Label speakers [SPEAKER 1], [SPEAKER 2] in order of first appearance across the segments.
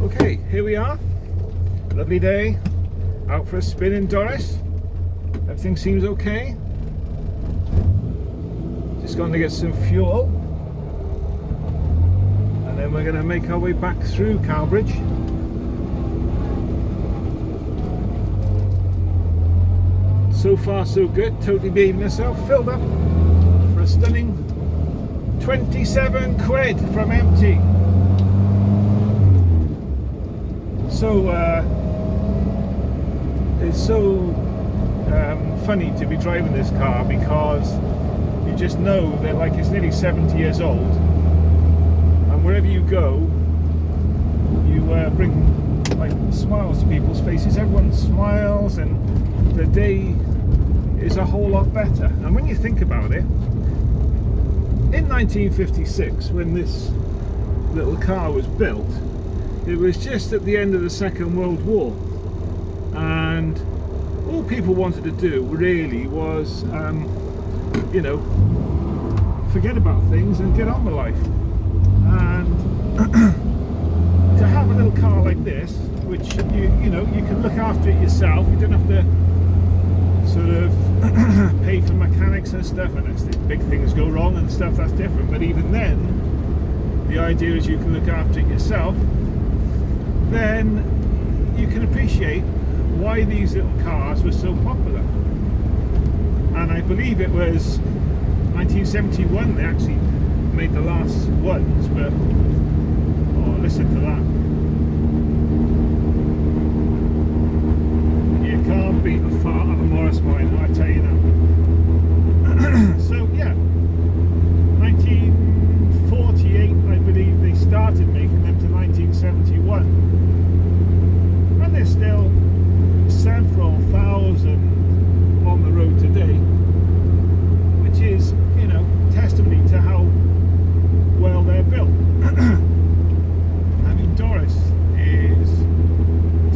[SPEAKER 1] Okay, here we are. Lovely day. Out for a spin in Doris. Everything seems okay. Just going to get some fuel. And then we're going to make our way back through Cowbridge. So far so good. Totally behaving myself. Filled up for a stunning 27 quid from empty. So it's so funny to be driving this car because you just know that like it's nearly 70 years old, and wherever you go you bring like smiles to people's faces. Everyone smiles and the day is a whole lot better. And when you think about it, in 1956 when this little car was built, it was just at the end of the Second World War, and all people wanted to do really was, you know, forget about things and get on with life. And to have a little car like this, which you know you can look after it yourself, you don't have to sort of pay for mechanics and stuff, unless big things go wrong and stuff, that's different. But even then, the idea is you can look after it yourself. Then you can appreciate why these little cars were so popular. And I believe it was 1971 they actually made the last ones, but oh, listen to that. You can't beat a fart of a Morris Minor, I tell you that. So yeah, 1948 I believe they started making them to 1971. There's still several thousand on the road today, which is, you know, testimony to how well they're built. I mean, Doris is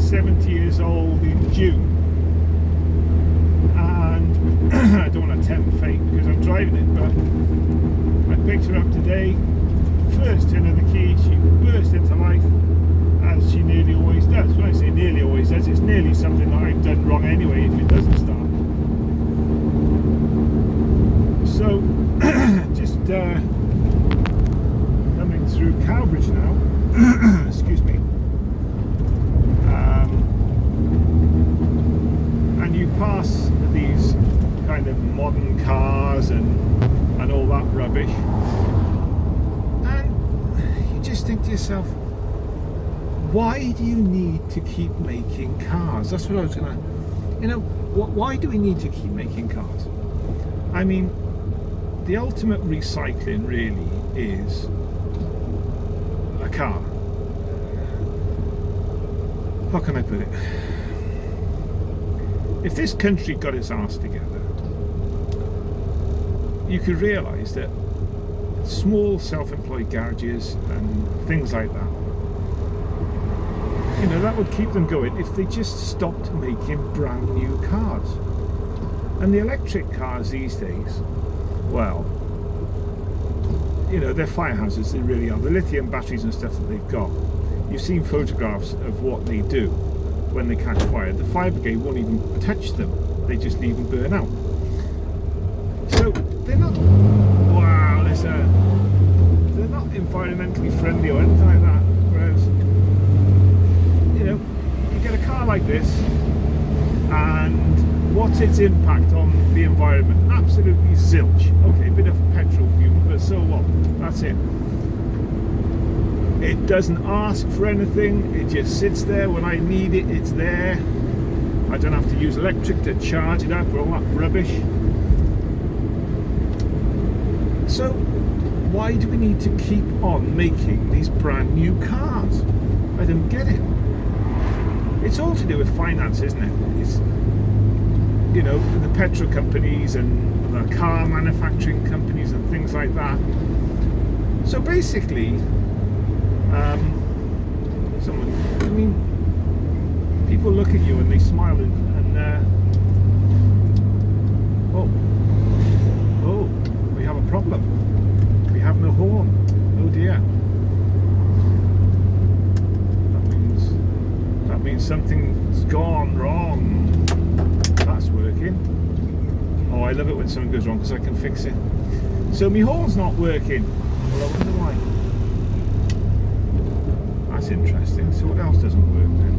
[SPEAKER 1] 70 years old in June, and I don't want to tempt fate because I'm driving it, but I picked her up today, first turn of the key, she burst into life, as she nearly always does. When I say nearly always does, it's nearly something that I've done wrong anyway if it doesn't start. So, just coming through Cowbridge now, excuse me, and you pass these kind of modern cars and all that rubbish, and you just think to yourself, why do you need to keep making cars? That's what I was gonna, you know, why do we need to keep making cars? I mean, the ultimate recycling really is a car. How can I put it? If this country got its arse together, you could realise that small self-employed garages and things like that, you know, that would keep them going if they just stopped making brand new cars. And the electric cars these days, well, you know, they're fire hazards, they really are. The lithium batteries and stuff that they've got, you've seen photographs of what they do when they catch fire. The fire brigade won't even touch them, they just leave them burn out. So they're not, wow, they're not environmentally friendly or anything like that. Whereas, you know, you get a car like this, and what's its impact on the environment? Absolutely zilch. Okay, a bit of petrol fume, but so what? That's it. It doesn't ask for anything, it just sits there. When I need it, it's there. I don't have to use electric to charge it up or all that rubbish. So why do we need to keep on making these brand new cars? I don't get it. It's all to do with finance, isn't it? It's, you know, the petrol companies and the car manufacturing companies and things like that. So basically, I mean, people look at you and they smile and oh, we have a problem. We have no horn. Oh dear. That means something's gone wrong. That's working. Oh, I love it when something goes wrong because I can fix it. So my horn's not working. Well, I wonder why. That's interesting. So what else doesn't work then?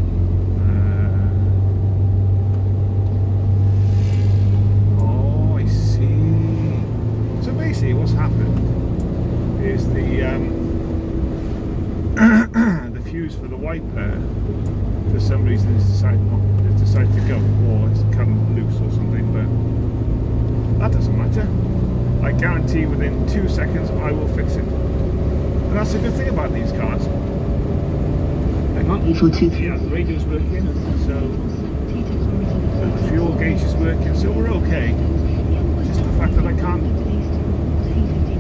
[SPEAKER 1] Oh, I see. So basically what's happened is the the fuse for the wiper, for some reason, has decided to go, or it's come loose or something, but that doesn't matter. I guarantee within 2 seconds I will fix it. And that's a good thing about these cars. Hang on. Yeah, the radio's working, so the fuel gauge is working, so we're okay. Just the fact that I can't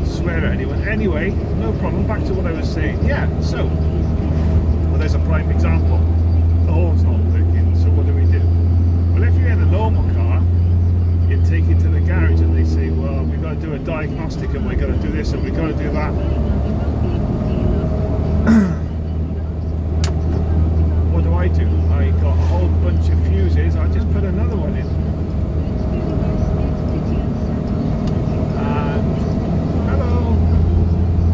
[SPEAKER 1] swear at anyone. Anyway, no problem. Back to what I was saying. Yeah, so, well, there's a prime example. The horn's not working, so what do we do? Well, if you're in a normal car, you take it to the garage and they say, well, we've got to do a diagnostic and we've got to do this and we've got to do that. What do? I got a whole bunch of fuses. I just put another one in. And hello,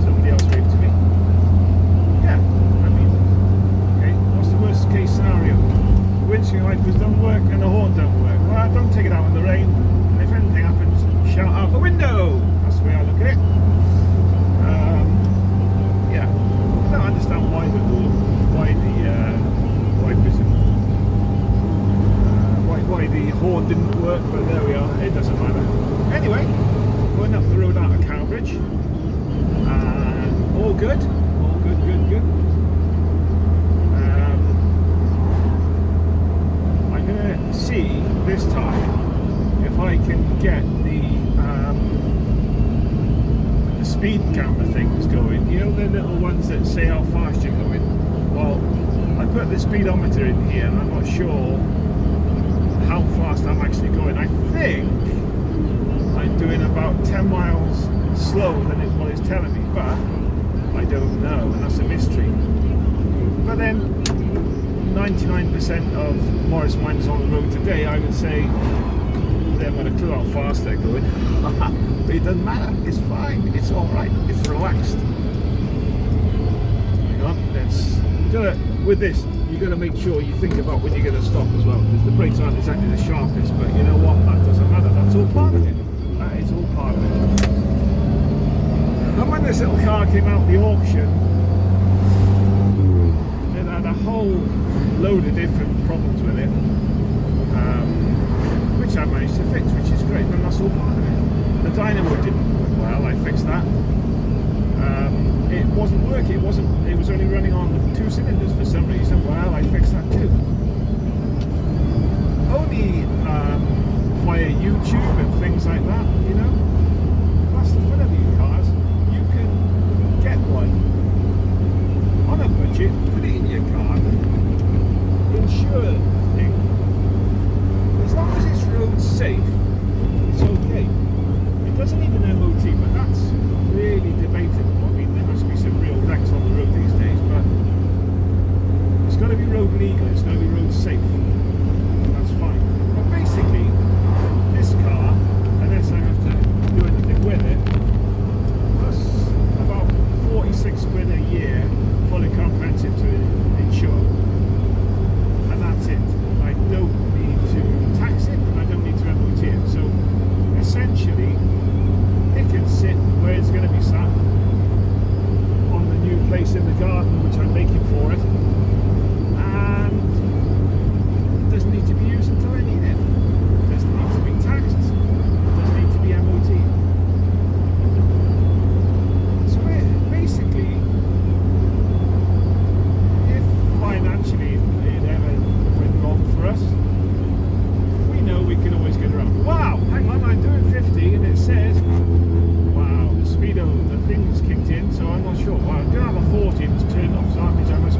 [SPEAKER 1] somebody else waved to me. Yeah, I mean, okay, what's the worst case scenario? The windscreen wipers don't work and the horn don't work. Well, don't take it out in the rain, and if anything happens, shout out the window. That's the way I look at it. Yeah, I don't understand why the wipers, why the horn didn't work, but there we are. It doesn't matter. Anyway, going up the road out of Cowbridge, and all good, good. I'm gonna see this time if I can get the speed camera things going. You know, the little ones that say how fast you're going. Well, I put the speedometer in here, and I'm not sure how fast I'm actually going. I think I'm doing about 10 miles slower than what it's telling me, but I don't know, and that's a mystery. But then 99% of Morris Miners on the road today, I would say they haven't got a clue how fast they're going. But it doesn't matter, it's fine, it's alright, it's relaxed. Hang on, with this, you've got to make sure you think about when you're going to stop as well, because the brakes aren't exactly the sharpest, but you know what, that doesn't matter, that's all part of it. That is all part of it. And when this little car came out of the auction, it had a whole load of different problems with it, which I managed to fix, which is great, and that's all part of it. The dynamo didn't work well, I fixed that. It wasn't working, it was only running on 2 cylinders for some reason. Well, I fixed that too. Only via YouTube and things like that, you know. That's the fun of these cars. You can get one on a budget, put it in your car, insure the thing. As long as it's road safe, it's okay. It doesn't need an MOT, but that's really debatable. I mean, there must be some real wrecks on the road these days, but it's got to be road legal, it's got to be road safe. That's fine. But basically, this car, unless I have to do anything with it, costs about 46 quid a year, fully comprehensive to insure. And that's it. I don't need to tax it, and I don't need to MOT it. So essentially, it can sit where it's going to be sat on the new place in the garden which I'm making for it, and it doesn't need to be used until I need it. It doesn't need to be taxed, it doesn't need to be MOT. So basically, if financially it ever went wrong for us, we know we can always get around. Wow, hang on, I'm doing 50 and it says, wow, the speedo, the thing's kicked in, so I'm not sure. Well, I'm going to have a 40 that's turned off, so that means I must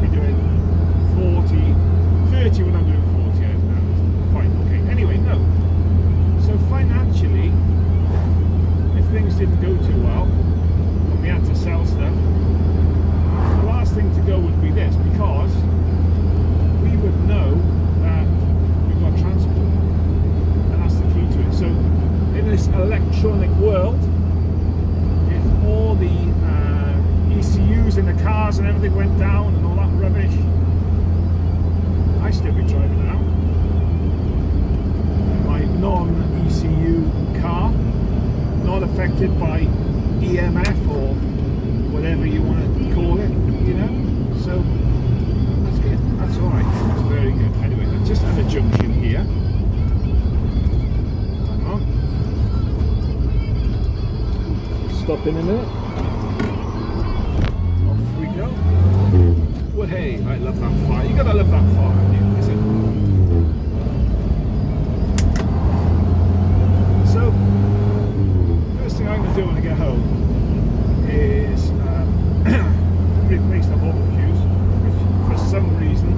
[SPEAKER 1] when the cars and everything went down and all that rubbish, I still be driving around. My non-ECU car, not affected by EMF or whatever you want to call it, you know. So that's good. That's all right. That's very good. Anyway, I'm just at a junction here. Hang on. Stop in a minute. Off we go. Well, hey, I love that fire. You gotta love that fire, haven't you? Listen. So, first thing I'm gonna do when I get home is replace the Hawk fuse, which for some reason